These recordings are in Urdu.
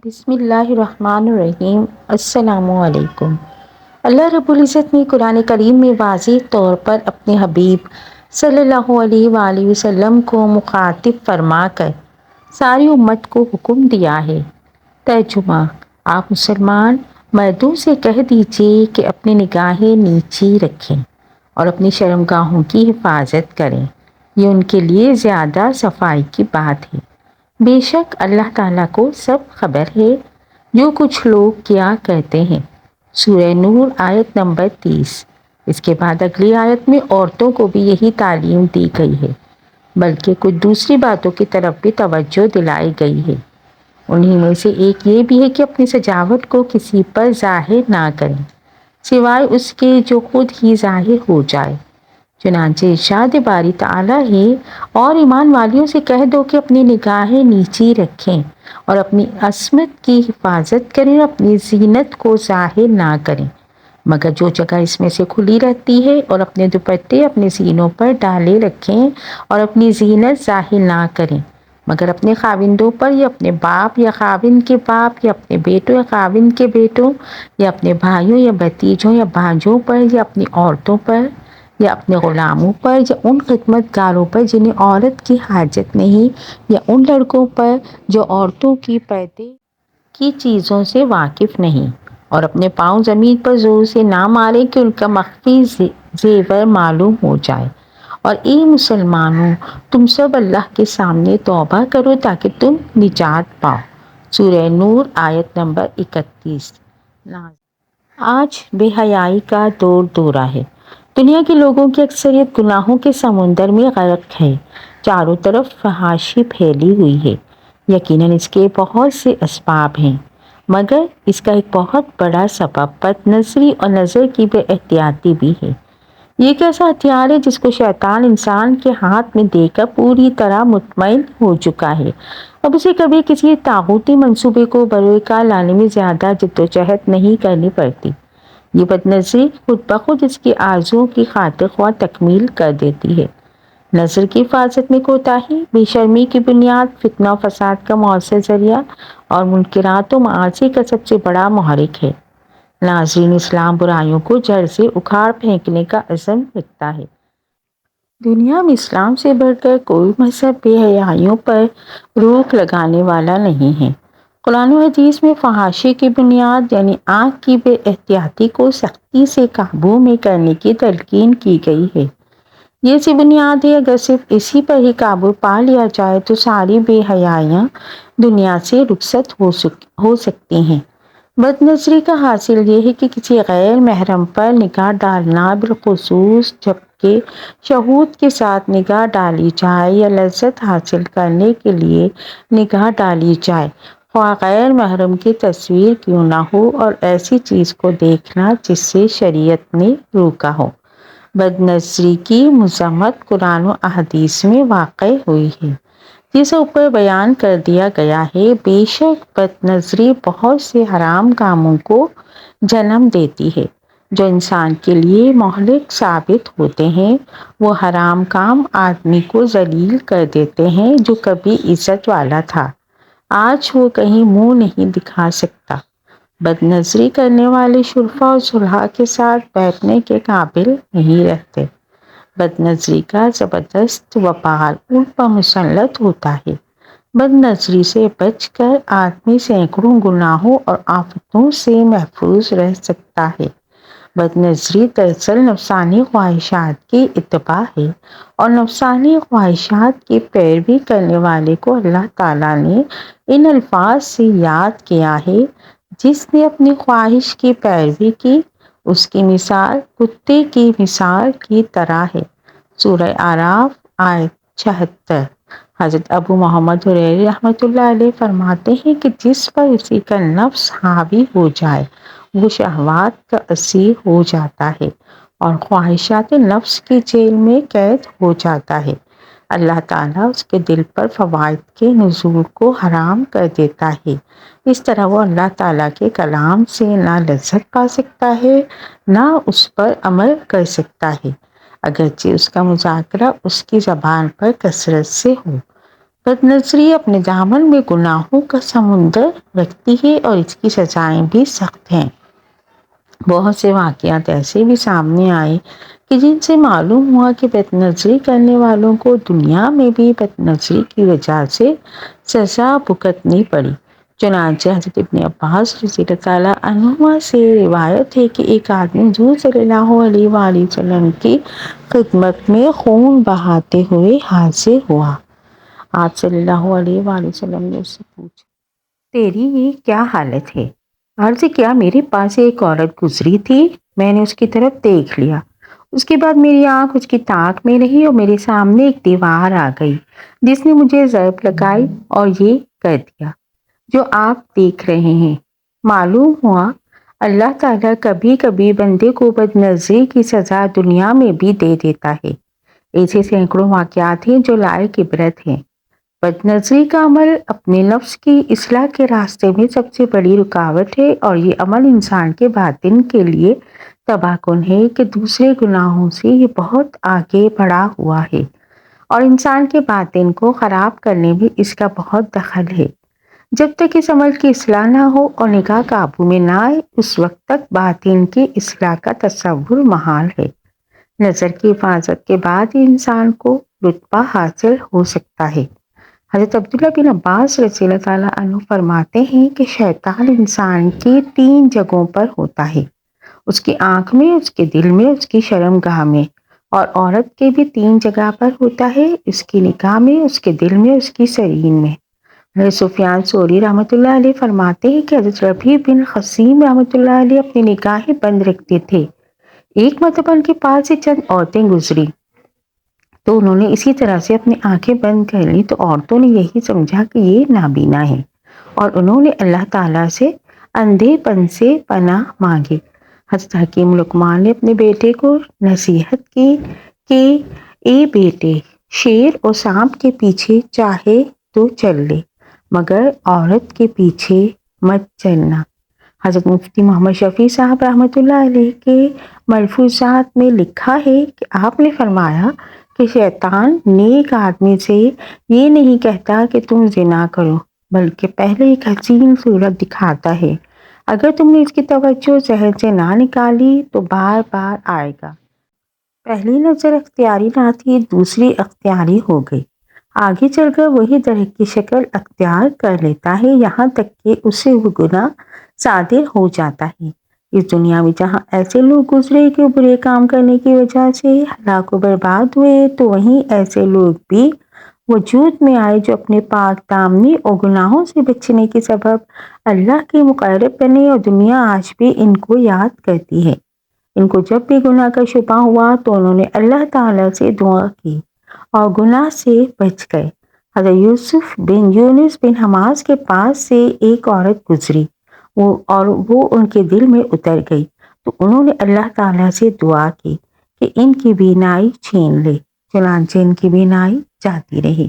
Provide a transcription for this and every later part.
بسم اللہ الرحمن الرحیم۔ السلام علیکم۔ اللہ رب العزت نے قرآن کریم میں واضح طور پر اپنے حبیب صلی اللہ علیہ وآلہ وسلم کو مخاطب فرما کر ساری امت کو حکم دیا ہے۔ ترجمہ: آپ مسلمان مردوں سے کہہ دیجیے کہ اپنی نگاہیں نیچی رکھیں اور اپنی شرمگاہوں کی حفاظت کریں، یہ ان کے لیے زیادہ صفائی کی بات ہے۔ بے شک اللہ تعالیٰ کو سب خبر ہے جو کچھ لوگ کیا کرتے ہیں۔ سورہ نور آیت نمبر 30۔ اس کے بعد اگلی آیت میں عورتوں کو بھی یہی تعلیم دی گئی ہے، بلکہ کچھ دوسری باتوں کی طرف بھی توجہ دلائی گئی ہے۔ انہی میں سے ایک یہ بھی ہے کہ اپنی سجاوٹ کو کسی پر ظاہر نہ کریں سوائے اس کے جو خود ہی ظاہر ہو جائے۔ چنانچہ ارشاد باری تعالیٰ ہے، اور ایمان والیوں سے کہہ دو کہ اپنی نگاہیں نیچی رکھیں اور اپنی عصمت کی حفاظت کریں اور اپنی زینت کو ظاہر نہ کریں مگر جو جگہ اس میں سے کھلی رہتی ہے، اور اپنے دوپٹے اپنے سینوں پر ڈالے رکھیں اور اپنی زینت ظاہر نہ کریں مگر اپنے خاوندوں پر یا اپنے باپ یا خاوند کے باپ یا اپنے بیٹوں یا خاوند کے بیٹوں یا اپنے بھائیوں یا بھتیجوں یا بھانجوں پر یا اپنی عورتوں پر یا اپنے غلاموں پر یا ان خدمت گاروں پر جنہیں عورت کی حاجت نہیں، یا ان لڑکوں پر جو عورتوں کی پردے کی چیزوں سے واقف نہیں، اور اپنے پاؤں زمین پر زور سے نہ ماریں کہ ان کا مخفی زیور معلوم ہو جائے۔ اور اے مسلمانوں، تم سب اللہ کے سامنے توبہ کرو تاکہ تم نجات پاؤ۔ سورہ نور آیت نمبر 31۔ آج بے حیائی کا دور دورہ ہے۔ دنیا کے لوگوں کی اکثریت گناہوں کے سمندر میں غرق ہے۔ چاروں طرف فحاشی پھیلی ہوئی ہے۔ یقیناً اس کے بہت سے اسباب ہیں، مگر اس کا ایک بہت بڑا سبب بد نظری اور نظر کی بے احتیاطی بھی ہے۔ یہ ایک ایسا ہتھیار ہے جس کو شیطان انسان کے ہاتھ میں دے کر پوری طرح مطمئن ہو چکا ہے۔ اب اسے کبھی کسی طاغوتی منصوبے کو بروئے کار لانے میں زیادہ جدوجہد نہیں کرنی پڑتی۔ یہ بد نظری خود بخود اس کی آرزوؤں کی خاطر خواہ تکمیل کر دیتی ہے۔ نظر کی حفاظت میں کوتاہی بے شرمی کی بنیاد، فتنہ و فساد کا مؤثر ذریعہ اور منکرات و معاصی کا سب سے بڑا محرک ہے۔ ناظرین، اسلام برائیوں کو جڑ سے اکھاڑ پھینکنے کا عزم رکھتا ہے۔ دنیا میں اسلام سے بڑھ کر کوئی مذہب بے حیائیوں پر روک لگانے والا نہیں ہے۔ قرآن و حدیث میں فحاشی کی بنیاد یعنی آنکھ کی بے احتیاطی کو سختی سے قابو میں کرنے کی تلقین کی گئی ہے۔ یہ سی بنیاد ہے، اگر صرف اسی پر ہی قابو پا لیا جائے تو ساری بے حیائیاں دنیا سے رخصت ہو سکتی ہیں۔ بد نظری کا حاصل یہ ہے کہ کسی غیر محرم پر نگاہ ڈالنا، بالخصوص جبکہ شہود کے ساتھ نگاہ ڈالی جائے یا لذت حاصل کرنے کے لیے نگاہ ڈالی جائے، خواہ غیر محرم کی تصویر کیوں نہ ہو، اور ایسی چیز کو دیکھنا جس سے شریعت نے روکا ہو۔ بد نظری کی مذمت قرآن و احادیث میں واقع ہوئی ہے، جسے اوپر بیان کر دیا گیا ہے۔ بے شک بد نظری بہت سے حرام کاموں کو جنم دیتی ہے جو انسان کے لیے مہلک ثابت ہوتے ہیں۔ وہ حرام کام آدمی کو ذلیل کر دیتے ہیں جو کبھی عزت والا تھا، آج وہ کہیں منہ نہیں دکھا سکتا۔ بد نظری کرنے والے شرفاء اور صلحاء کے ساتھ بیٹھنے کے قابل نہیں رہتے۔ بد نظری کا زبردست وبال ان پر مسلط ہوتا ہے۔ بد نظری سے بچ کر آدمی سینکڑوں گناہوں اور آفتوں سے محفوظ رہ سکتا ہے۔ بد نظری دراصل نفسانی خواہشات کی اتباع ہے، اور نفسانی خواہشات کی پیروی کرنے والے کو اللہ تعالیٰ نے ان الفاظ سے یاد کیا ہے، جس نے اپنی خواہش کی پیروی کی اس کی مثال کتے کی مثال کی طرح ہے۔ سورہ اعراف آیت 76۔ حضرت ابو محمد حریری رحمۃ اللہ علیہ فرماتے ہیں کہ جس پر اسی کا نفس حاوی ہو جائے وہ شہوات کا اسیر ہو جاتا ہے اور خواہشات نفس کی جیل میں قید ہو جاتا ہے۔ اللہ تعالیٰ اس کے دل پر فوائد کے نزول کو حرام کر دیتا ہے، اس طرح وہ اللہ تعالیٰ کے کلام سے نہ لذت پا سکتا ہے نہ اس پر عمل کر سکتا ہے، اگرچہ اس کا مذاکرہ اس کی زبان پر کثرت سے ہو۔ بد نظری اپنے دامن میں گناہوں کا سمندر رکھتی ہے اور اس کی سزائیں بھی سخت ہیں۔ بہت سے واقعات ایسے بھی سامنے آئے کہ جن سے معلوم ہوا کہ بد نظری کرنے والوں کو دنیا میں بھی بد نظری کی وجہ سے سزا بھگتنی پڑی۔ چنانچہ حضرت ابن عباس رضی اللہ عنہما سے روایت ہے کہ ایک آدمی حضور صلی اللہ علیہ وآلہ وسلم کی خدمت میں خون بہاتے ہوئے حاضر ہوا۔ آپ صلی اللہ علیہ وآلہ وسلم نے اس سے پوچھا، تیری یہ کیا حالت ہے؟ عرض کیا، میرے پاس ایک عورت گزری تھی، میں نے اس کی طرف دیکھ لیا، اس کے بعد میری آنکھ اس کی تاک میں رہی اور میرے سامنے ایک دیوار آ گئی جس نے مجھے ضرب لگائی اور یہ کر دیا جو آپ دیکھ رہے ہیں۔ معلوم ہوا اللہ تعالیٰ کبھی کبھی بندے کو بد نظری کی سزا دنیا میں بھی دے دیتا ہے۔ ایسے سینکڑوں واقعات ہیں جو لائق عبرت ہیں۔ بد نظری کا عمل اپنے نفس کی اصلاح کے راستے میں سب سے بڑی رکاوٹ ہے اور یہ عمل انسان کے باطن کے لیے تباہ کن ہے کہ دوسرے گناہوں سے یہ بہت آگے بڑھا ہوا ہے اور انسان کے باطن کو خراب کرنے میں اس کا بہت دخل ہے۔ جب تک اس عمل کی اصلاح نہ ہو اور نگاہ قابو میں نہ آئے اس وقت تک باطن کی اصلاح کا تصور محال ہے۔ نظر کی حفاظت کے بعد ہی انسان کو رتبہ حاصل ہو سکتا ہے۔ حضرت عبداللہ بن عباس رضی اللہ تعالیٰ عنہ فرماتے ہیں کہ شیطان انسان کی 3 جگہوں پر ہوتا ہے، اس کی آنکھ میں، اس کے دل میں، اس کی شرمگاہ میں، اور عورت کے بھی 3 جگہ پر ہوتا ہے، اس کی نکاح میں، اس کے دل میں، اس کی سرین میں۔ حضرت سفیان ثوری رحمۃ اللہ علیہ فرماتے ہیں کہ حضرت ربیع بن خثیم رحمۃ اللہ علیہ اپنی نگاہیں بند رکھتے تھے۔ ایک مرتبہ ان کے پاس سے چند عورتیں گزری تو انہوں نے اسی طرح سے اپنی آنکھیں بند کر لی تو عورتوں نے یہی سمجھا کہ یہ نابینا ہے اور انہوں نے اللہ تعالیٰ سے اندھے پن سے پناہ مانگی۔ حضرت حکیم لقمان نے اپنے بیٹے کو نصیحت کی کہ اے بیٹے، شیر اور سانپ کے پیچھے چاہے تو چل لے مگر عورت کے پیچھے مت چلنا۔ حضرت مفتی محمد شفیع صاحب رحمۃ اللہ علیہ کے ملفوظات میں لکھا ہے کہ آپ نے فرمایا کہ شیطان نیک آدمی سے یہ نہیں کہتا کہ تم زنا کرو، بلکہ پہلے ایک حسین صورت دکھاتا ہے، اگر تم نے اس کی توجہ ذہن سے نہ نکالی تو بار بار آئے گا۔ پہلی نظر اختیاری نہ تھی، دوسری اختیاری ہو گئی، آگے چل کر وہی درخت کی شکل اختیار کر لیتا ہے یہاں تک کہ اس سے وہ گناہ صادر ہو جاتا ہے۔ اس دنیا میں جہاں ایسے لوگ گزرے کہ برے کام کرنے کی وجہ سے ہلاک و برباد ہوئے تو وہیں ایسے لوگ بھی وجود میں آئے جو اپنے پاک دامنی اور گناہوں سے بچنے کے سبب اللہ کے مقرب بنے اور دنیا آج بھی ان کو یاد کرتی ہے۔ ان کو جب بھی گناہ کا شبہ ہوا تو انہوں نے اللہ تعالیٰ سے دعا کی اور گناہ سے بچ گئے۔ حضرت یوسف بن یونس بن حماس کے پاس سے ایک عورت گزری اور وہ ان کے دل میں اتر گئی تو انہوں نے اللہ تعالیٰ سے دعا کی کہ ان کی بینائی چھین لے، چنانچہ ان کی بینائی جاتی رہی۔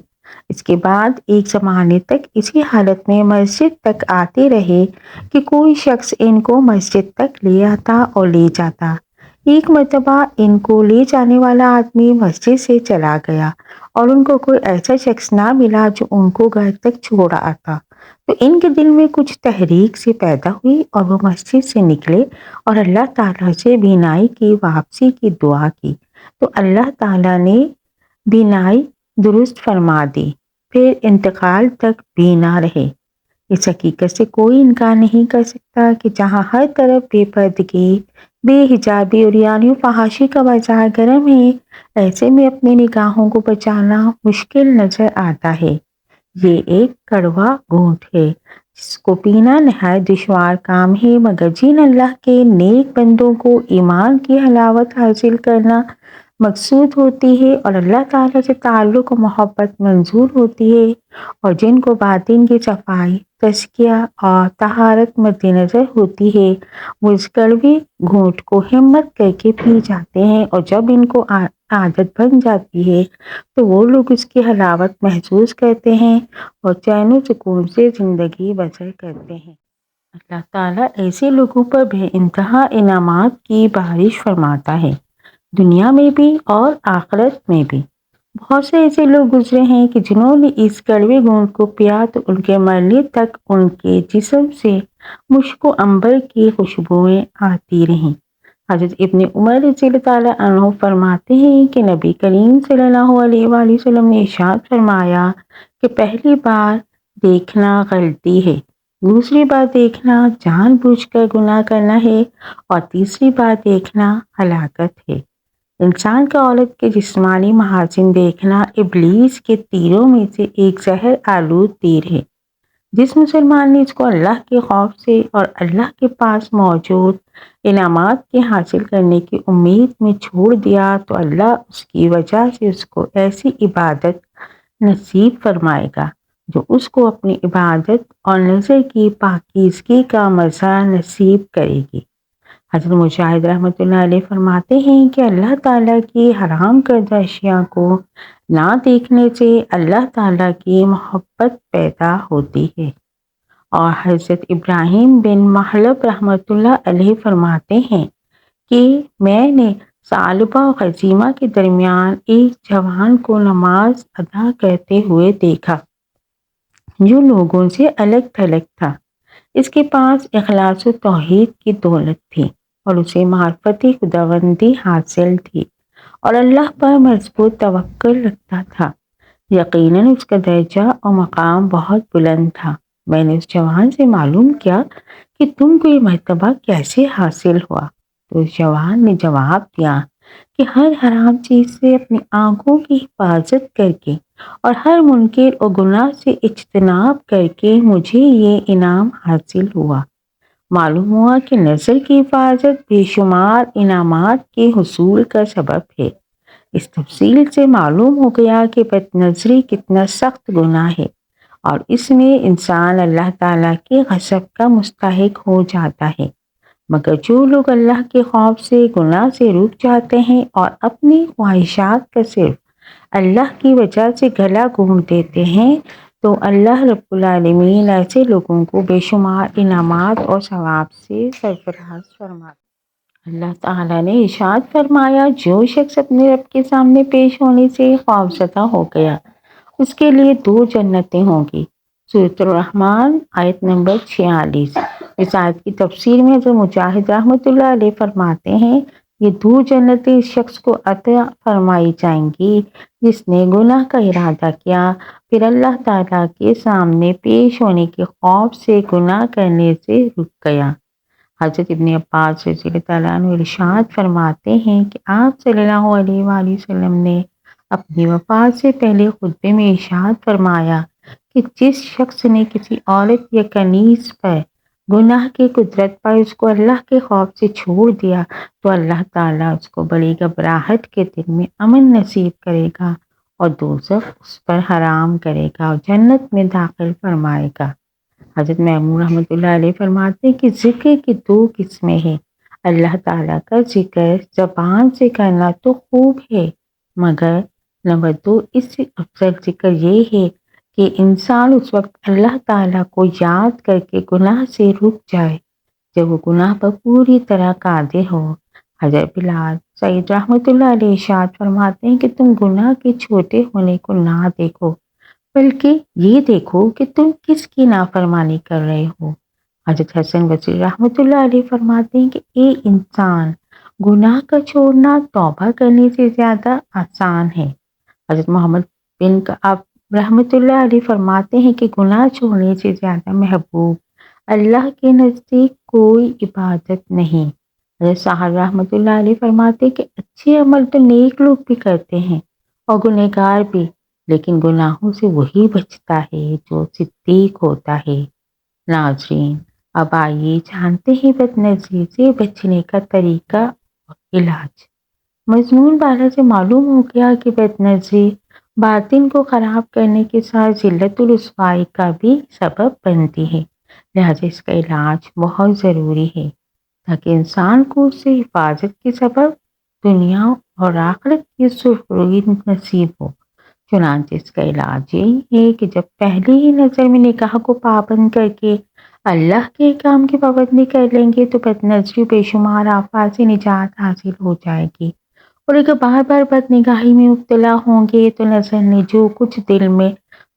اس کے بعد ایک زمانے تک اسی حالت میں مسجد تک آتے رہے کہ کوئی شخص ان کو مسجد تک لے آتا اور لے جاتا۔ ایک مرتبہ ان کو لے جانے والا آدمی مسجد سے چلا گیا اور ان کو کوئی ایسا شخص نہ ملا جو ان کو گھر تک چھوڑ آتا، تو ان کے دل میں کچھ تحریک سے پیدا ہوئی اور وہ مسجد سے نکلے اور اللہ تعالیٰ سے بینائی کی واپسی کی دعا کی تو اللہ تعالیٰ نے بینائی درست فرما دی، پھر انتقال تک بینا رہے۔ اس حقیقت سے کوئی انکار نہیں کر سکتا کہ جہاں ہر طرف بے پردگی، بے حجابی اور یعنی فحاشی کا بازار گرم ہے، ایسے میں اپنی نگاہوں کو بچانا مشکل نظر آتا ہے۔ یہ ایک کڑوا گھونٹ ہے جس کو پینا نہایت دشوار کام ہے، مگر جن اللہ کے نیک بندوں کو ایمان کی حلاوت حاصل کرنا مقصود ہوتی ہے اور اللہ تعالیٰ سے تعلق و محبت منظور ہوتی ہے اور جن کو باطن کی صفائی، تزکیہ اور طہارت مد نظر ہوتی ہے، وہ اس کڑوے گھونٹ کو ہمت کر کے پی جاتے ہیں اور جب ان کو عادت بن جاتی ہے تو وہ لوگ اس کی حلاوت محسوس کرتے ہیں اور چین و سکون سے زندگی بسر کرتے ہیں۔ اللہ تعالیٰ ایسے لوگوں پر بے انتہا انعامات کی بارش فرماتا ہے، دنیا میں بھی اور آخرت میں بھی۔ بہت سے ایسے لوگ گزرے ہیں کہ جنہوں نے اس کڑوے گھونٹ کو پیا تو ان کے مرنے تک ان کے جسم سے مشک و عنبر کی خوشبوئیں آتی رہیں۔ حضرت ابن عمر رضی اللہ تعالیٰ عنہ فرماتے ہیں کہ نبی کریم صلی اللہ علیہ وآلہ وسلم نے ارشاد فرمایا کہ پہلی بار دیکھنا غلطی ہے، دوسری بار دیکھنا جان بوجھ کر گناہ کرنا ہے اور تیسری بار دیکھنا ہلاکت ہے۔ انسان کا عورت کے جسمانی محاسن دیکھنا ابلیس کے تیروں میں سے ایک زہر آلود تیر ہے۔ جس مسلمان نے اس کو اللہ کے خوف سے اور اللہ کے پاس موجود انعامات کے حاصل کرنے کی امید میں چھوڑ دیا تو اللہ اس کی وجہ سے اس کو ایسی عبادت نصیب فرمائے گا جو اس کو اپنی عبادت اور نظر کی پاکیزگی کا مزہ نصیب کرے گی۔ حضرت مجاہد رحمۃ اللہ علیہ فرماتے ہیں کہ اللہ تعالیٰ کی حرام کردہ اشیاء کو نہ دیکھنے سے اللہ تعالیٰ کی محبت پیدا ہوتی ہے۔ اور حضرت ابراہیم بن محلب رحمۃ اللہ علیہ فرماتے ہیں کہ میں نے ثعلبہ و خزیمہ کے درمیان ایک جوان کو نماز ادا کرتے ہوئے دیکھا جو لوگوں سے الگ تھلگ تھا۔ اس کے پاس اخلاص و توحید کی دولت تھی اور اسے معرفت خداوندی حاصل تھی اور اللہ پر مضبوط توکل رکھتا تھا۔ یقیناً اس کا درجہ اور مقام بہت بلند تھا۔ میں نے اس جوان سے معلوم کیا کہ تم کو یہ مرتبہ کیسے حاصل ہوا؟ تو اس جوان نے جواب دیا کہ ہر حرام چیز سے اپنی آنکھوں کی حفاظت کر کے اور ہر منکر اور گناہ سے اجتناب کر کے مجھے یہ انعام حاصل ہوا۔ معلوم ہوا کہ نظر کی حفاظت بے شمار انعامات کے حصول کا سبب ہے۔ اس تفصیل سے معلوم ہو گیا کہ بد نظری کتنا سخت گناہ ہے اور اس میں انسان اللہ تعالیٰ کے غضب کا مستحق ہو جاتا ہے، مگر جو لوگ اللہ کے خوف سے گناہ سے رک جاتے ہیں اور اپنی خواہشات کا صرف اللہ کی وجہ سے گلا گھونٹ دیتے ہیں تو اللہ رب العالمین ایسے لوگوں کو بے شمار انعامات اور ثواب سے سرفراز فرماتا ہے۔ اللہ تعالیٰ نے ارشاد فرمایا جو شخص اپنے رب کے سامنے پیش ہونے سے خوفزدہ ہو گیا اس کے لیے 2 جنتیں ہوں گی۔ سورۃ الرحمن آیت نمبر 46۔ اس آیت کی تفسیر میں حضرت مجاہد رحمۃ اللہ علیہ فرماتے ہیں یہ 2 جنتیں اس شخص کو عطا فرمائی جائیں گی جس نے گناہ کا ارادہ کیا پھر اللہ تعالیٰ کے سامنے پیش ہونے کے خوف سے گناہ کرنے سے رک گیا۔ حضرت ابن عباس رضی اللہ تعالیٰ عنہ ارشاد فرماتے ہیں کہ آپ صلی اللہ علیہ وآلہ وسلم نے اپنی وفات سے پہلے خطبے میں ارشاد فرمایا کہ جس شخص نے کسی عورت یا کنیز پر گناہ کی قدرت پر اس کو اللہ کے خوف سے چھوڑ دیا تو اللہ تعالیٰ اس کو بڑی گھبراہٹ کے دل میں امن نصیب کرے گا اور دوزخ اس پر حرام کرے گا اور جنت میں داخل فرمائے گا۔ حضرت میمون رحمۃ اللہ علیہ فرماتے ہیں کہ ذکر کی 2 قسمیں ہیں۔ اللہ تعالیٰ کا ذکر زبان سے کرنا تو خوب ہے مگر نمبر 2 اس سے افضل ذکر یہ ہے کہ انسان اس وقت اللہ تعالیٰ کو یاد کر کے گناہ سے رک جائے جب وہ گناہ پر پوری طرح قادر ہو۔ حضرت بلال سعید رحمۃ اللہ علیہ ارشاد فرماتے ہیں کہ تم گناہ کے چھوٹے ہونے کو نہ دیکھو بلکہ یہ دیکھو کہ تم کس کی نافرمانی کر رہے ہو۔ حضرت حسن بصری رحمۃ اللہ علیہ فرماتے ہیں کہ اے انسان گناہ کا چھوڑنا توبہ کرنے سے زیادہ آسان ہے۔ حضرت محمد بن کعب رحمۃ اللہ علیہ فرماتے ہیں کہ گناہ چھوڑنے سے زیادہ محبوب اللہ کے نزدیک کوئی عبادت نہیں۔ حضرت صاحب رحمۃ اللہ علیہ فرماتے ہیں کہ اچھے عمل تو نیک لوگ بھی کرتے ہیں اور گنہگار بھی، لیکن گناہوں سے وہی بچتا ہے جو صدیق ہوتا ہے۔ ناظرین اب آئیے جانتے ہیں بد نظری سے بچنے کا طریقہ اور علاج۔ مضمون بالا سے معلوم ہو گیا کہ بد نظری باطن کو خراب کرنے کے ساتھ ذلت الرسوائی کا بھی سبب بنتی ہے، لہذا اس کا علاج بہت ضروری ہے تاکہ انسان کو اس سے حفاظت کے سبب دنیا اور آخرت کی سرخروئی نصیب ہو۔ چنانچہ اس کا علاج یہی ہے کہ جب پہلی ہی نظر میں نگاہ کو پابند کر کے اللہ کے احکام کی پابندی کر لیں گے تو بد نظری بے شمار آفات سے نجات حاصل ہو جائے گی اور اگر بار بار بد نگاہی میں مبتلا ہوں گے تو نظر نے جو کچھ دل میں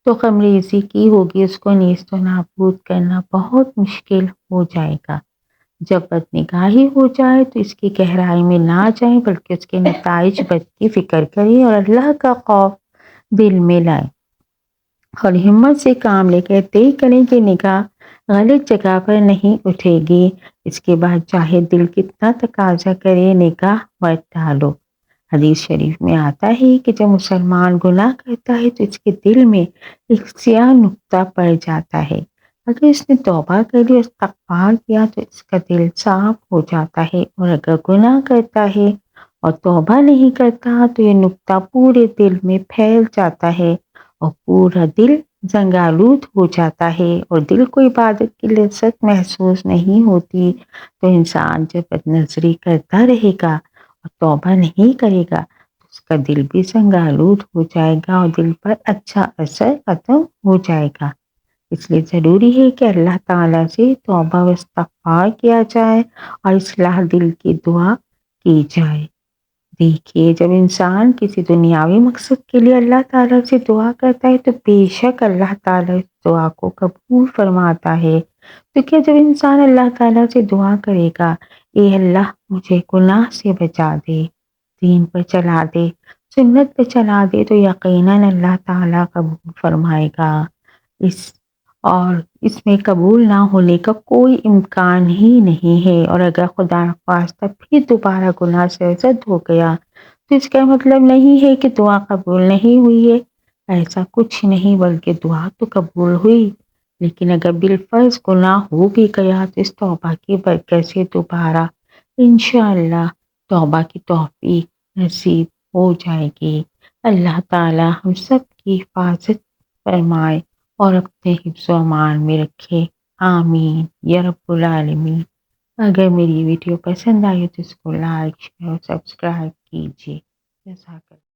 تو خمریزی کی ہوگی اس کو نیست و نابود کرنا بہت مشکل ہو جائے گا۔ جب بد نگاہی ہو جائے تو اس کی گہرائی میں نہ جائیں بلکہ اس کے نتائج بد کی فکر کریں اور اللہ کا خوف دل میں لائیں اور ہمت سے کام لے کر طے کریں کہ نگاہ غلط جگہ پر نہیں اٹھے گی۔ اس کے بعد چاہے دل کتنا تقاضا کرے نگاہ مت ڈالو۔ حدیث شریف میں آتا ہے کہ جب مسلمان گناہ کرتا ہے تو اس کے دل میں ایک سیاہ نقطہ پڑ جاتا ہے۔ اگر اس نے توبہ کر لی اور استغفار کیا تو اس کا دل صاف ہو جاتا ہے، اور اگر گناہ کرتا ہے اور توبہ نہیں کرتا تو یہ نقطہ پورے دل میں پھیل جاتا ہے اور پورا دل زنگآلود ہو جاتا ہے اور دل کو عبادت کی لذت محسوس نہیں ہوتی۔ تو انسان جب بد نظری کرتا رہے گا اور توبہ نہیں کرے گا تو اس کا دل بھی زنگآلود ہو جائے گا اور دل پر اچھا اثر ختم ہو جائے گا۔ اس لیے ضروری ہے کہ اللہ تعالیٰ سے توبہ و استغفار کیا جائے اور اصلاح دل کی دعا کی جائے۔ دیکھیے، جب انسان کسی دنیاوی مقصد کے لیے اللہ تعالیٰ سے دعا کرتا ہے تو بے شک اللہ تعالیٰ اس دعا کو قبول فرماتا ہے۔ تو کیا جب انسان اللہ تعالیٰ سے دعا کرے گا، اے اللہ مجھے گناہ سے بچا دے، دین پر چلا دے، سنت پہ چلا دے، تو یقیناً اللہ تعالیٰ قبول فرمائے گا۔ اور اس میں قبول نہ ہونے کا کوئی امکان ہی نہیں ہے، اور اگر خدا نخواستہ پھر دوبارہ گناہ سرزد ہو گیا تو اس کا مطلب نہیں ہے کہ دعا قبول نہیں ہوئی ہے۔ ایسا کچھ نہیں، بلکہ دعا تو قبول ہوئی، لیکن اگر بالفرض گناہ ہو بھی گیا تو اس توبہ کی برکت سے دوبارہ انشاءاللہ توبہ کی توفیق نصیب ہو جائے گی۔ اللہ تعالی ہم سب کی حفاظت فرمائے اور اپنے حفظ و امان میں رکھے، آمین یا رب العالمین۔ اگر میری ویڈیو پسند آئی تو اس کو لائک، شیئر اور سبسکرائب کیجیے۔ جزاک اللہ۔